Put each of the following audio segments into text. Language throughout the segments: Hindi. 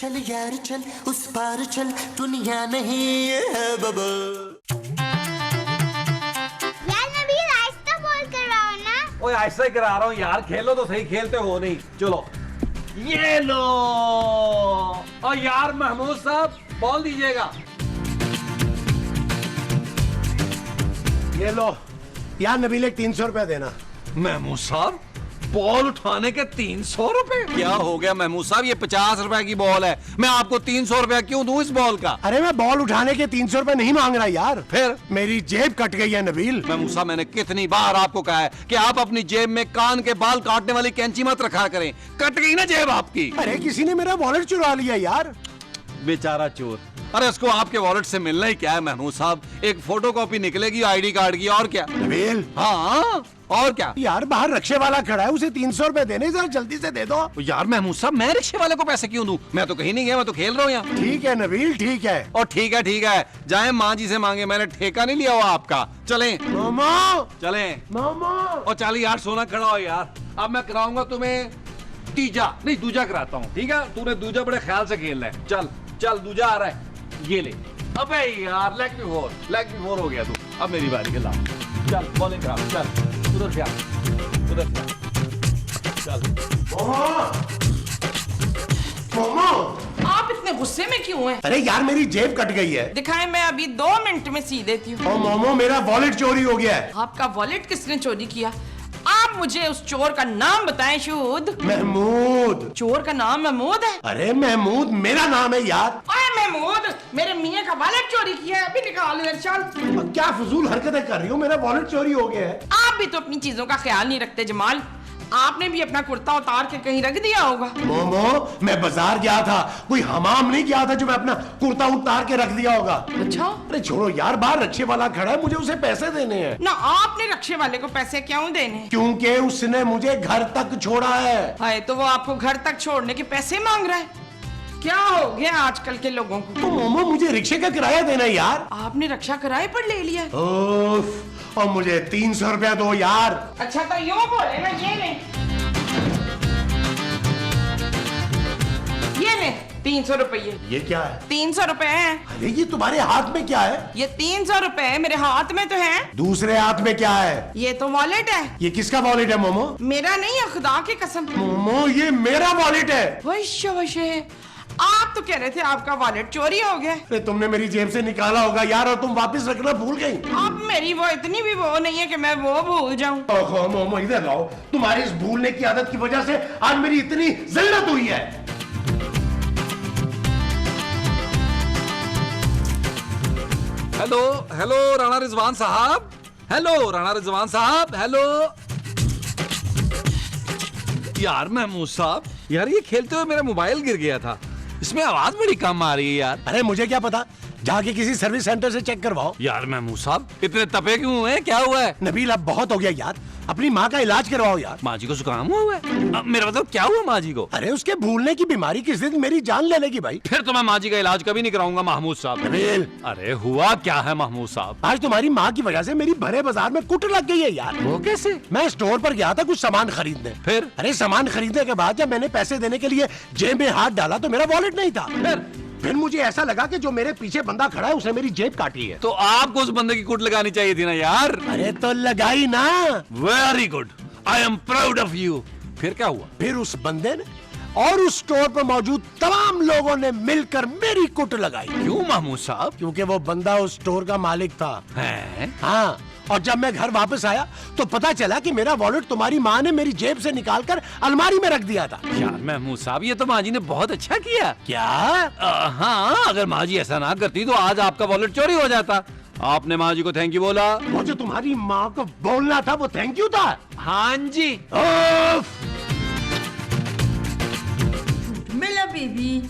चल यार चल उस पार चल दुनिया नहीं है बबल। यार नबील आहिस्ता बॉल कर रहा हो ना। ओए ऐसा ही करा रहा हूँ यार, खेलो तो सही, खेलते हो नहीं। चलो ये लो। और यार महमूद साहब बॉल दीजिएगा। ये लो यार नबील, एक 300 रुपया देना। महमूद साहब बॉल उठाने के 300 रुपए? क्या हो गया महमूद साहब, ये 50 रुपए की बॉल है, मैं आपको 300 रुपया क्यों दूं इस बॉल का? अरे मैं बॉल उठाने के 300 रुपए नहीं मांग रहा यार, फिर मेरी जेब कट गई है नबील। महमूद साहब मैंने कितनी बार आपको कहा है कि आप अपनी जेब में कान के बाल काटने वाली कैंची मत रखा करें, कट गई ना जेब आपकी। अरे किसी ने मेरा वॉलेट चुरा लिया यार। बेचारा चोर। अरे उसको आपके वॉलेट से मिलना ही क्या है महमूद साहब, एक फोटोकॉपी निकलेगी आईडी कार्ड की, और क्या। नबील हाँ और क्या यार, बाहर रक्षे वाला खड़ा है, उसे 300 रुपए देने, जरा जल्दी से दे दो। यार महमूद साहब मैं रिक्शे वाले को पैसे क्यों दूं, मैं तो कहीं नहीं गया, मैं तो खेल रहा हूँ यहाँ। ठीक है नबील ठीक है। और ठीक है जाए माँ जी से मांगे, मैंने ठेका नहीं लिया हुआ आपका। चलें मामा चलें। मामा। और चल यार सोना खड़ा हो यार, अब मैं कराऊंगा तुम्हें तीजा नहीं दूजा कराता हूँ, ठीक है। तूने दूजा बड़े ख्याल से खेलना है। चल चल दूजा आ रहा है, ये ले। अबे यार लेग भी फोर हो गया तू। अब मेरी बारी, खिला। चल बॉलिंग करा, चल उधर क्या चल। मामा आप इतने गुस्से में क्यों हैं? अरे यार मेरी जेब कट गई है। दिखाएं, मैं अभी 2 मिनट में सी देती हूँ। और मोमो मेरा वॉलेट चोरी हो गया है। आपका वॉलेट किसने चोरी किया? आप मुझे उस चोर का नाम बताएं शुद्ध। महमूद। चोर का नाम महमूद है? अरे महमूद मेरा नाम है यार। ओए महमूद, मेरे मियाँ का वॉलेट चोरी किया है, अभी निकाल इधर चल। क्या फजूल हरकतें कर रही हो, मेरा वॉलेट चोरी हो गया है। आप भी तो अपनी चीजों का ख्याल नहीं रखते जमाल, आपने भी अपना कुर्ता उतार के कहीं रख दिया होगा। मोमो मैं बाजार गया था, कोई हमाम नहीं गया था जो मैं अपना कुर्ता उतार के रख दिया होगा। अच्छा। अरे छोड़ो यार, बाहर रक्षे वाला खड़ा है, मुझे उसे पैसे देने हैं। ना आपने रक्षे वाले को पैसे क्यों देने? क्योंकि उसने मुझे घर तक छोड़ा है। हाय, तो वो आपको घर तक छोड़ने के पैसे मांग रहा है? क्या हो गया आजकल के लोगों को? तो मोमो मुझे रिक्शे का किराया देना है यार। आपने रक्षा किराए पर ले लिया? उफ, और मुझे 300 रुपया दो यार। अच्छा तो यूं बोले ना, ये ले 300 रुपये। ये क्या है? 300 रुपए है। अरे ये तुम्हारे हाथ में क्या है? ये 300 रुपए मेरे हाथ में तो है। दूसरे हाथ में क्या है? ये तो वॉलेट है। ये किसका वॉलेट है मोमो? मेरा नहीं है, खुदा की कसम। मोमो ये मेरा वॉलेट है। वैश्य, आप तो कह रहे थे आपका वॉलेट चोरी हो गया। अरे तुमने मेरी जेब से निकाला होगा यार, और तुम वापस रखना भूल गई। अब मेरी वो इतनी भी वो नहीं है कि मैं वो भूल जाऊं। ओहो मोमो इधर लाओ, तुम्हारी इस भूलने की आदत की वजह से आज मेरी इतनी जिल्लत हुई है। हेलो हेलो राणा रिजवान साहब, हेलो राणा रिजवान साहब, हेलो। यार महमूद साहब, यार ये खेलते हुए मेरा मोबाइल गिर गया था, इसमें आवाज बड़ी कम आ रही है यार। अरे मुझे क्या पता, जाके किसी सर्विस सेंटर से चेक करवाओ। यार महमूद साहब इतने तपे क्यों हुए हैं, क्या हुआ है? नबील अब बहुत हो गया यार, अपनी माँ का इलाज करवाओ यार। माँ जी को जुकाम हुआ है? अब मेरा मतलब क्या हुआ माँ जी को? अरे उसके भूलने की बीमारी किस दिन मेरी जान ले लेगी भाई। फिर तो मैं माँ जी का इलाज कभी नहीं कराऊंगा महमूद साहब। नबील अरे हुआ क्या है महमूद साहब? आज तुम्हारी माँ की वजह से मेरी भरे बाजार में कुट लग गई है यार। वो कैसे? मैं स्टोर पर गया था कुछ सामान खरीदने। फिर? अरे सामान खरीदने के बाद जब मैंने पैसे देने के लिए जेब में हाथ डाला तो मेरा वॉलेट नहीं था। फिर मुझे ऐसा लगा कि जो मेरे पीछे बंदा खड़ा है उसने मेरी जेब काटी है। तो आपको उस बंदे की कुट लगानी चाहिए थी ना यार। अरे तो लगाई ना। Very good, I am proud of you. फिर क्या हुआ? फिर उस बंदे ने और उस स्टोर पर मौजूद तमाम लोगों ने मिलकर मेरी कुट लगाई। क्यों महमूद साहब? क्योंकि वो बंदा उस स्टोर का मालिक था। हैं? हाँ, और जब मैं घर वापस आया तो पता चला कि मेरा वॉलेट तुम्हारी माँ ने मेरी जेब से निकालकर अलमारी में रख दिया था। यार महमूद साहब ये तो माँ जी ने बहुत अच्छा किया। क्या? हाँ, अगर माँ जी ऐसा ना करती तो आज आपका वॉलेट चोरी हो जाता। आपने माँ जी को थैंक यू बोला। वो जो तुम्हारी माँ को बोलना था वो थैंक यू था। हाँ जी। मिला बेबी,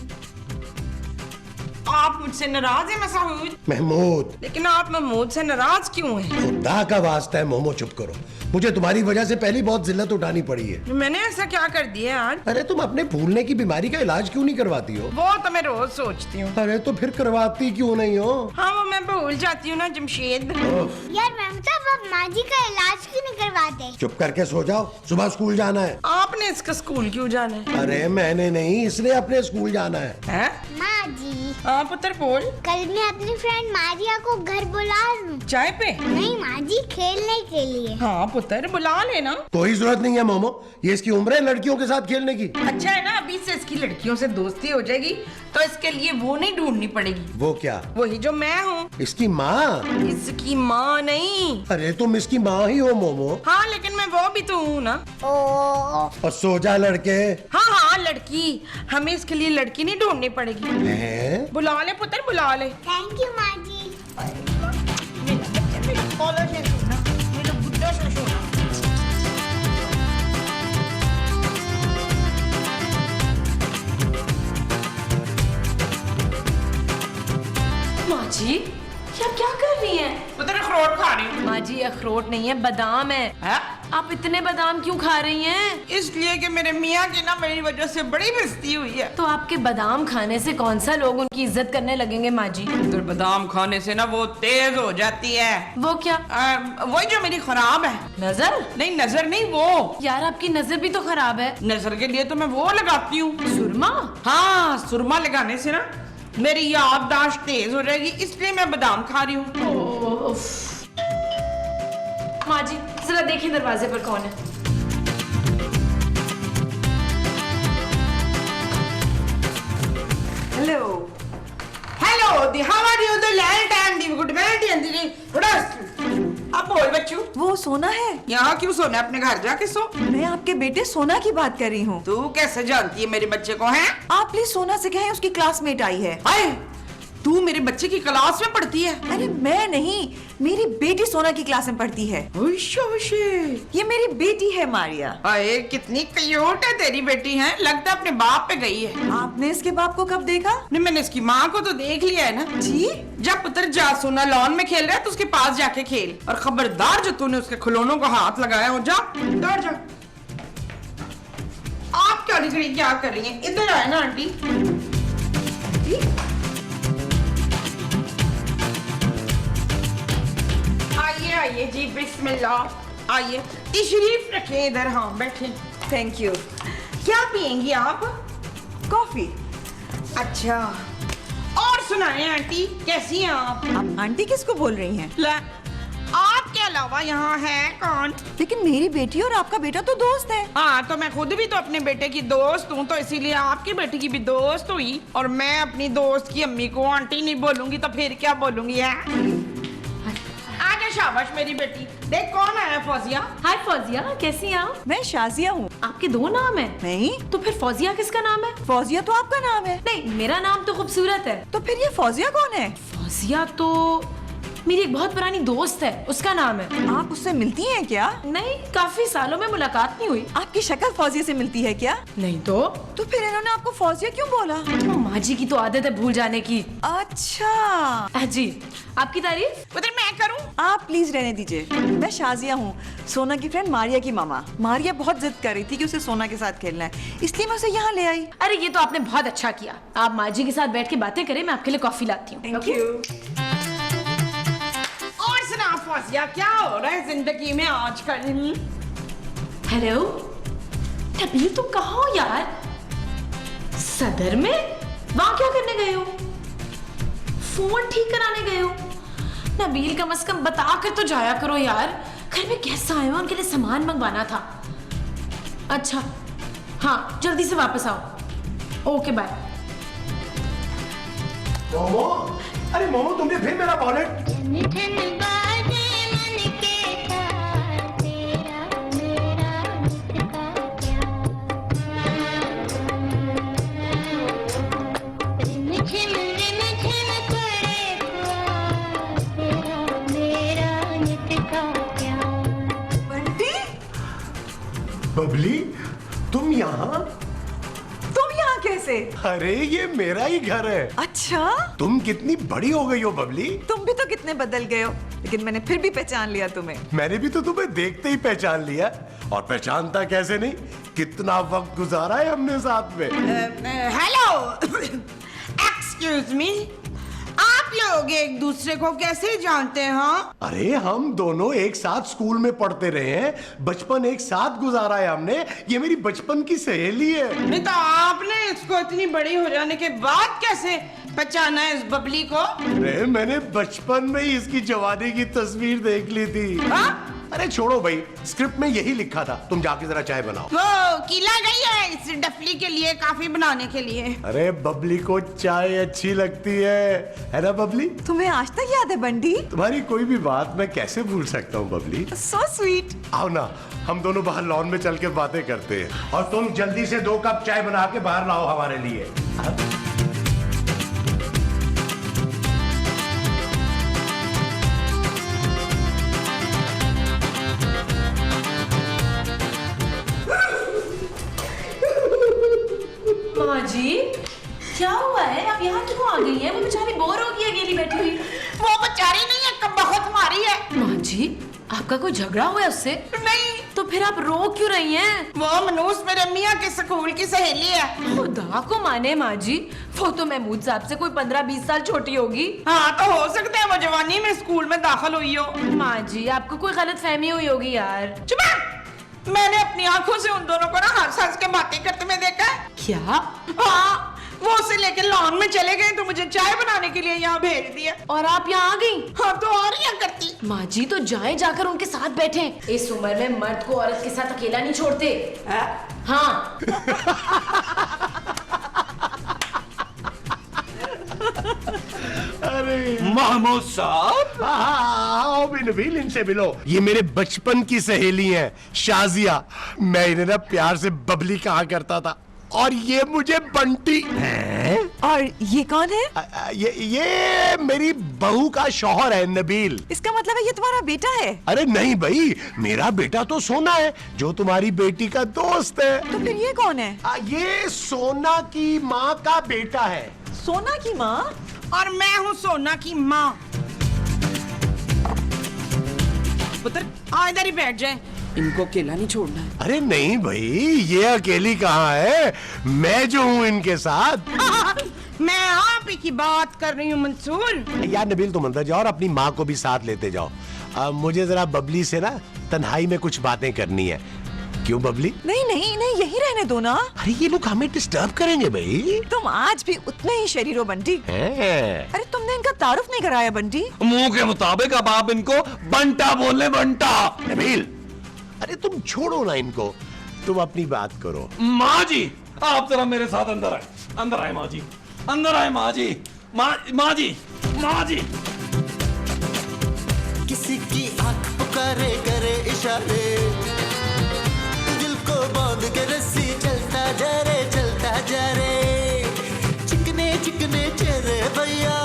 आप मुझसे नाराज हैं मसूद? महमूद, लेकिन आप महमूद से नाराज क्यों हैं? खुदा का वास्ता है मोमो चुप करो, मुझे तुम्हारी वजह से पहली बहुत जिल्लत उठानी पड़ी है। मैंने ऐसा क्या कर दिया यार? अरे तुम अपने भूलने की बीमारी का इलाज क्यों नहीं करवाती हो? वो तो मैं रोज सोचती हूँ। अरे तो फिर करवाती क्यों नहीं हो? हाँ वो मैं भूल जाती हूँ ना जमशेद। यार ममता, आप माँ जी का इलाज क्यों नहीं करवाते? चुप करके सो जाओ, सुबह स्कूल जाना है। आपने इसका स्कूल क्यों जाना है? अरे मैंने नहीं, इसने अपने स्कूल जाना है। हैं? माँ जी, हाँ पुत्र बोल। कल मैं अपनी फ्रेंड मारिया को घर बुला लूं। चाय पे? नहीं माँ जी, खेलने के लिए। हाँ पुत्र बुला लेना। कोई जरूरत नहीं है मोमो, ये इसकी उम्र है लड़कियों के साथ खेलने की। अच्छा है ना, अभी से इसकी लड़कियों से दोस्ती हो जाएगी तो इसके लिए वो नहीं ढूंढनी पड़ेगी। वो क्या? वही जो मैं हूँ। इसकी माँ? इसकी माँ नहीं। अरे तुम इसकी माँ ही हो मोमो। हाँ लेकिन मैं वो भी तो हूँ ना। और सो जा लड़के। हाँ हाँ लड़की, हमें इसके लिए लड़की नहीं ढूंढनी पड़ेगी। हैं? बुला ले पुत्र बुला ले। थैंक यू माँ जी। माँ जी, ये आप क्या कर रही हैं? पुत्र अखरोट खा रही हूँ। माँ जी, अखरोट नहीं है, बादाम है। है? आप इतने बादाम क्यों खा रही हैं? इसलिए कि मेरे मियाँ की ना मेरी वजह से बड़ी बेइज्जती हुई है। तो आपके बादाम खाने से कौन सा लोग उनकी इज्जत करने लगेंगे माँ जी? तो बादाम खाने से ना वो तेज हो जाती है। वो क्या? वही जो मेरी खराब है। नजर? नहीं नजर नहीं, वो यार आपकी नजर भी तो खराब है। नजर के लिए तो मैं वो लगाती हूँ। सुरमा? हाँ सुरमा लगाने से ना मेरी याददाश्त तेज हो जाएगी, इसलिए मैं बादाम खा रही हूँ। माँ जी जरा देखिए दरवाजे पर कौन है। हेलो हेलो दी how are you the land and the good man दी अब बोल बच्चू। वो सोना है। यहाँ क्यों सोना है? अपने घर जाके सो। मैं आपके बेटे सोना की बात कर रही हूँ। तू कैसे जानती है मेरे बच्चे को? है आप प्लीज सोना से कहें, उसकी क्लासमेट आई है। हाय, तू मेरे बच्चे की क्लास में पढ़ती है? अरे मैं नहीं, मेरी बेटी सोना की क्लास में पढ़ती है। ये मेरी बेटी है मारिया। अरे कितनी क्यूट है तेरी बेटी है, लगता है अपने बाप पे गई है। आपने इसके बाप को कब देखा? नहीं मैंने इसकी माँ को तो देख लिया है ना जी। जब पुत्र जा सोना लॉन में खेल रहा है तो उसके पास जाके खेल, और खबरदार जो तूने उसके खिलौनों को हाथ लगाया हो जा इधर जा। आप क्या दिख रही, क्या कर रही हैं? इधर आए ना आंटी। आइए आइए जी, बिस्मिल्लाह आइए, तशरीफ रखें इधर। हाँ बैठे। Thank you. क्या पियेंगी आप? कॉफी। अच्छा, और सुनाएं आंटी, कैसी हैं आप? आप आंटी किसको बोल रही हैं? ले, आपके अलावा यहाँ है कौन? लेकिन मेरी बेटी और आपका बेटा तो दोस्त है। हाँ तो मैं खुद भी तो अपने बेटे की दोस्त हूँ, तो इसीलिए आपकी बेटी की भी दोस्त हुई। और मैं अपनी दोस्त की अम्मी को आंटी नहीं बोलूंगी तो फिर क्या बोलूंगी? है आजा, शाबाश मेरी बेटी। देख कौन आया, फौजिया। हाय फौजिया, कैसी हैं आप? मैं शाजिया हूँ। आपके दो नाम है? नहीं, तो फिर फौजिया किसका नाम है? फौजिया तो आपका नाम है। नहीं, मेरा नाम तो खूबसूरत है। तो फिर ये फौजिया कौन है? फौजिया तो मेरी एक बहुत पुरानी दोस्त है, उसका नाम है। आप उससे मिलती हैं क्या? नहीं, काफी सालों में मुलाकात नहीं हुई। आपकी शक्ल फौजिया से मिलती है क्या? नहीं तो फिर इन्होंने आपको फौजिया क्यों बोला? माँ जी की तो आदत है भूल जाने की। अच्छा जी, आपकी तारीफ? उधर मैं करूँ? आप प्लीज रहने दीजिए। मैं शाजिया हूँ, सोना की फ्रेंड मारिया की मामा। मारिया बहुत जिद कर रही थी कि उसे सोना के साथ खेलना है, इसलिए मैं उसे यहाँ ले आई। अरे ये तो आपने बहुत अच्छा किया। आप माँ जी के साथ बैठ के बातें करें, मैं आपके लिए कॉफी लाती हूँ। Thank you. और सुना फौजिया, क्या हो रहा है जिंदगी में आजकल? हेलो नबील, तुम कहाँ हो यार? सदर में? वहां क्या करने गए हो? फोन ठीक कराने गए हो? नबील कम से कम बता कर तो जाया करो यार, घर में गेस्ट आए हो, उनके लिए सामान मंगवाना था। अच्छा हाँ, जल्दी से वापस आओ। Okay bye. मोमो, अरे मोमो तुमने फिर मेरा वॉलेट। बबली, तुम यहाँ? तुम यहाँ कैसे? अरे ये मेरा ही घर है। अच्छा, तुम कितनी बड़ी हो गई हो बबली। तुम भी तो कितने बदल गए हो, लेकिन मैंने फिर भी पहचान लिया तुम्हें। मैंने भी तो तुम्हें देखते ही पहचान लिया, और पहचानता कैसे नहीं, कितना वक्त गुजारा है हमने साथ में। हेलो एक्सक्यूज मी, आप आप लोग एक दूसरे को कैसे जानते हैं? हाँ, अरे हम दोनों एक साथ स्कूल में पढ़ते रहे हैं, बचपन एक साथ गुजारा है हमने। ये मेरी बचपन की सहेली है। नहीं तो आपने इसको इतनी बड़ी हो जाने के बाद कैसे पहचाना है इस बबली को? अरे मैंने बचपन में ही इसकी जवानी की तस्वीर देख ली थी। हाँ? अरे छोड़ो भाई, स्क्रिप्ट में यही लिखा था, तुम जाके जरा चाय बनाओ। वो कीला गई है इस डफली के लिए, काफी बनाने के लिए। अरे बबली को चाय अच्छी लगती है ना बबली? तुम्हें आज तक याद है बंटी? तुम्हारी कोई भी बात मैं कैसे भूल सकता हूँ बबली। So sweet. आओ ना, हम दोनों बाहर लॉन में चल के बातें करते हैं, और तुम जल्दी से 2 कप चाय बना के बाहर लाओ हमारे लिए। माँ जी क्या हुआ है? आप यहाँ क्यों आ गई हैं? वो बेचारी बोर हो गई है अकेली बैठी हुई। वो बेचारी नहीं है, कब बहुत मारी है। माँ जी आपका कोई झगड़ा हुआ है उससे? नहीं, तो फिर आप रो क्यों रही हैं? वो मनूस मेरे मियाँ के स्कूल की सहेली है। खुदा को माने माँ जी, वो तो महमूद साहब से कोई 15-20 साल छोटी होगी। हाँ तो हो सकता है वो जवानी में स्कूल में दाखिल हुई हो। माँ जी आपको कोई गलत फहमी हुई होगी यार। चुप! मैंने अपनी आंखों से उन दोनों को ना हंस हंस के बातें करते में देखा है। क्या? हाँ, वो उसे लेके लॉन में चले गए तो मुझे चाय बनाने के लिए यहाँ भेज दिया। और आप यहाँ आ गई? हाँ तो और क्या करती। माँ जी तो जाए जाकर उनके साथ बैठे। इस उम्र में मर्द को औरत के साथ अकेला नहीं छोड़ते। हाँ। अरे महमूद साहब, आओ भी नबील, इनसे मिलो। ये मेरे बचपन की सहेली है शाजिया। मैं इन्हें ना प्यार से बबली कहा करता था, और ये मुझे बंटी। और ये कौन है? ये मेरी बहू का शौहर है नबील। इसका मतलब है ये तुम्हारा बेटा है? अरे नहीं भाई, मेरा बेटा तो सोना है जो तुम्हारी बेटी का दोस्त है। तो फिर ये कौन है? ये सोना की माँ का बेटा है। सोना की माँ? और मैं हूँ सोना की माँ। पुत्र आ इधर ही बैठ जाए, इनको अकेला नहीं छोड़ना है। अरे नहीं भाई, ये अकेली कहाँ है, मैं जो हूँ इनके साथ। मैं आप ही की बात कर रही हूँ मंसूर। यार नबील तुम अंदर जाओ और अपनी माँ को भी साथ लेते जाओ। मुझे जरा बबली से ना तन्हाई में कुछ बातें करनी है। क्यों बबली? नहीं नहीं नहीं, यही रहने दो ना। अरे ये लोग हमें डिस्टर्ब करेंगे भाई। तुम आज भी उतने ही शरीरो बंटी। हैं? अरे तुमने इनका तारुफ नहीं कराया बंटी। मुंह के मुताबिक अब आप इनको बंटा बोले, बंटा। नबील अरे तुम छोड़ो ना इनको, तुम अपनी बात करो। माँ जी आप जरा मेरे साथ अंदर आए, अंदर आए माँ जी, अंदर आए माँ जी, माँ जी, माँ जी। किसी की आंख पुकारे करे इशारे, दिल को बांध के रस्सी चलता जा रे, चलता जा रे। चिकने चिकने चेहरे भैया,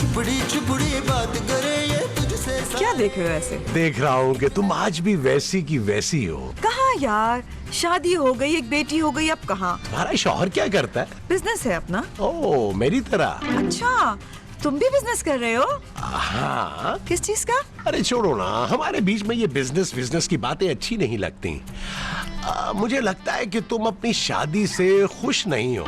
चुपड़ी चुपड़ी बात करे ये तुझसे। क्या देख रहे हो ऐसे? देख रहा हूँ कि तुम आज भी वैसी की वैसी हो। कहाँ यार, शादी हो गई, एक बेटी हो गई, अब कहाँ? तुम्हारा शौहर क्या करता है? बिजनेस है अपना। ओह मेरी तरह। अच्छा, तुम भी बिजनेस कर रहे हो? हाँ। किस चीज का? अरे छोड़ो ना, हमारे बीच में ये बिजनेस की बातें अच्छी नहीं लगती। मुझे लगता है कि तुम अपनी शादी से खुश नहीं हो।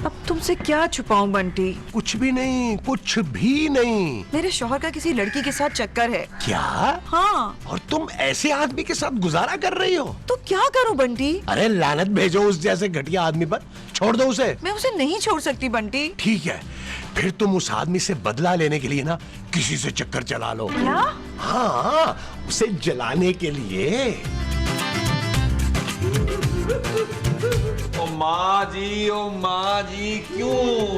अब तुमसे क्या छुपाऊं बंटी? कुछ भी नहीं, कुछ भी नहीं। मेरे शौहर का किसी लड़की के साथ चक्कर है। क्या? हाँ। और तुम ऐसे आदमी के साथ गुजारा कर रही हो? तो क्या करूं बंटी? अरे लानत भेजो उस जैसे घटिया आदमी पर, छोड़ दो उसे। मैं उसे नहीं छोड़ सकती बंटी। ठीक है, फिर तुम उस आदमी से बदला लेने के लिए ना किसी से चक्कर चला लो। क्या? हाँ, उसे जलाने के लिए। ओ माँ जी क्यों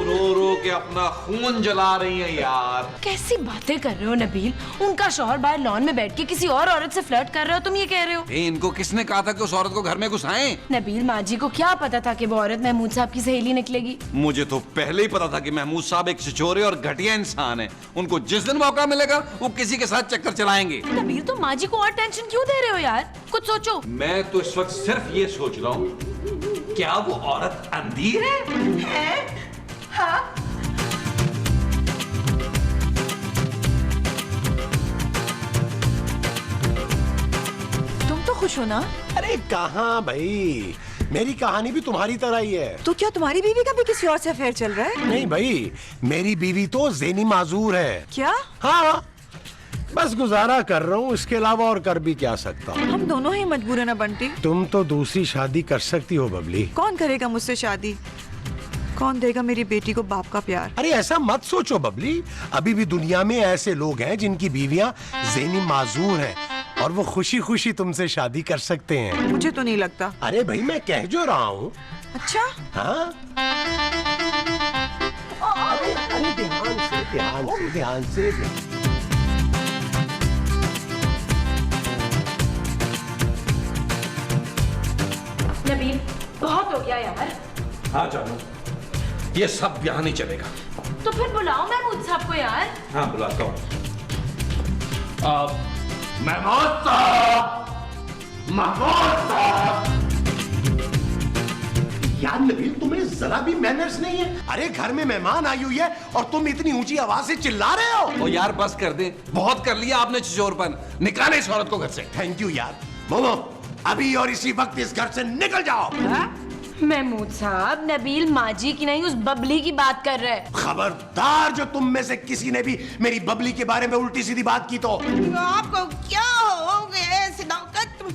रो रो के अपना खून जला रही हैं यार? कैसी बातें कर रहे हो नबील? उनका शौहर बाहर लॉन में बैठ के किसी और औरत से फ्लर्ट कर रहे हो, तुम ये कह रहे हो? इनको किसने कहा था कि उस औरत को घर में घुसाएं? नबील माँ जी को क्या पता था कि वो औरत महमूद साहब की सहेली निकलेगी? मुझे तो पहले ही पता था कि महमूद साहब एक छिछोरे और घटिया इंसान है। उनको जिस दिन मौका मिलेगा वो किसी के साथ चक्कर चलाएंगे। नबील तुम माँ जी को और टेंशन क्यों दे रहे हो यार? कुछ सोचो। मैं तो इस वक्त सिर्फ ये सोच रहा हूँ, क्या वो औरत अंधी है? हाँ। तुम तो खुश हो ना? अरे कहाँ भाई, मेरी कहानी भी तुम्हारी तरह ही है। तो क्या तुम्हारी बीवी का भी किसी और से अफेयर चल रहा है? नहीं भाई, मेरी बीवी तो ज़ेनी माजूर है। क्या? हाँ, बस गुजारा कर रहा हूँ, इसके अलावा और कर भी क्या सकता हूँ। हम दोनों ही मजबूर है ना बंटी। तुम तो दूसरी शादी कर सकती हो बबली। कौन करेगा मुझसे शादी? कौन देगा मेरी बेटी को बाप का प्यार? अरे ऐसा मत सोचो बबली, अभी भी दुनिया में ऐसे लोग हैं जिनकी बीवियां ज़ेनी माजूर हैं और वो खुशी खुशी तुमसे शादी कर सकते हैं। मुझे तो नहीं लगता। अरे भाई, मैं कह जो रहा हूँ। अच्छा? हाँ? अरे ध्यान से। नबील बहुत हो गया यार। हाँ जानू, ये सब यहाँ नहीं चलेगा। तो फिर बुलाओ महमूद साहब को यार। हाँ बुलाता हूँ। महमूद साहब, महमूद साहब। यार नबील, तुम्हें जरा भी मैनर्स नहीं है। अरे घर में मेहमान आई हुई है और तुम इतनी ऊंची आवाज से चिल्ला रहे हो। ओ यार बस कर दे, बहुत कर लिया आपने छिछोरपन। निकाले इस औरत को घर से। थैंक यू यार। मोमो, अभी और इसी वक्त इस घर से निकल जाओ। महमूद साहब, नबील माजी की नहीं उस बबली की बात कर रहे हैं। खबरदार, जो तुम में से किसी ने भी मेरी बबली के बारे में उल्टी सीधी बात की तो। आपको क्या हो गया सिद्धार्थ?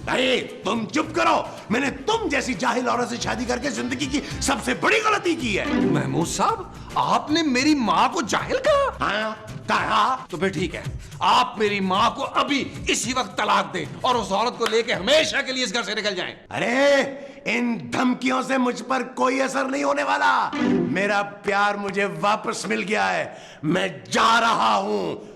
अरे तुम चुप करो। मैंने तुम जैसी जाहिल औरत से शादी करके जिंदगी की सबसे बड़ी गलती की है। महमूद साहब, आपने मेरी माँ को जाहिल कहा? हाँ, कहा। तो फिर ठीक है, आप मेरी माँ को अभी इसी वक्त तलाक दें और उस औरत को लेके हमेशा के लिए इस घर से निकल जाएं। अरे इन धमकियों से मुझ पर कोई असर नहीं होने वाला। मेरा प्यार मुझे वापस मिल गया है, मैं जा रहा हूँ।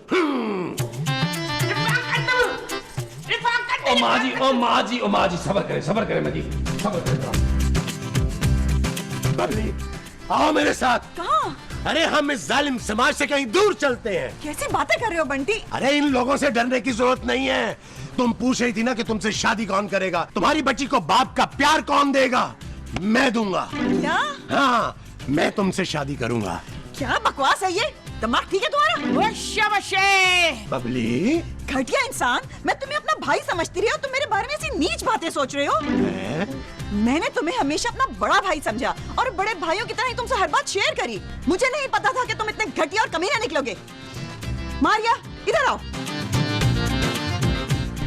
ओ माँ जी, ओ माँ जी, ओ माँ जी, सब्र करें माँ जी, सब्र करें। बबली, आओ मेरे साथ। कहाँ? अरे हम इस जालिम समाज से कहीं दूर चलते हैं। कैसी बातें कर रहे हो बंटी? अरे इन लोगों से डरने की जरूरत नहीं है। तुम पूछ रही थी ना कि तुमसे शादी कौन करेगा, तुम्हारी बच्ची को बाप का प्यार कौन देगा? मैं दूंगा। क्या? हाँ, मैं तुमसे शादी करूंगा। क्या बकवास है ये? दिमाग ठीक है तुम्हारा? बबली, घटिया इंसान, मैं तुम्हें अपना भाई समझती रही हूँ, तुम मेरे बारे में ऐसी नीच बातें सोच रहे हो। मैंने तुम्हें हमेशा अपना बड़ा भाई समझा और बड़े भाइयों की तरह ही तुमसे हर बात शेयर करी। मुझे नहीं पता था कि तुम इतने घटिया और कमीना निकलोगे। मारिया, इधर आओ।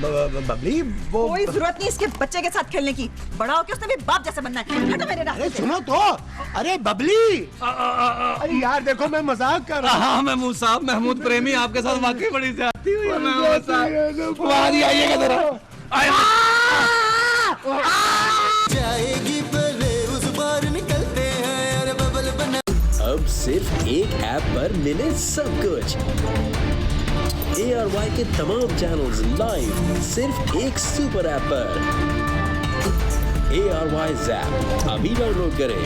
बबली, वो कोई जरूरत नहीं इसके बच्चे के साथ खेलने की। बड़ा होके उसने भी बाप जैसे बनना है। हटो मेरे रास्ते अरे से। सुनो तो। अरे बबली, अरे यार देखो, मैं मजाक कर रहा हूँ। हाँ महमूद साहब, महमूद प्रेमी आपके साथ वाकई बड़ी ज्यादती हुई है महमूद साहब। वहाँ जी आइएगा जरा। जाएगी पले उस बार निकलते हैं यार बबल बना। अब सिर्फ एक ऐप पर मिले सब कुछ। ARY के तमाम चैनल्स लाइव सिर्फ एक सुपर ऐप पर। ARY Zap अभी डाउनलोड करें।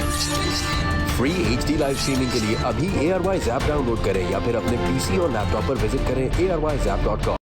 फ्री HD लाइव स्ट्रीमिंग के लिए अभी ARY Zap डाउनलोड करें या फिर अपने PC और लैपटॉप पर विजिट करें arYzap.com।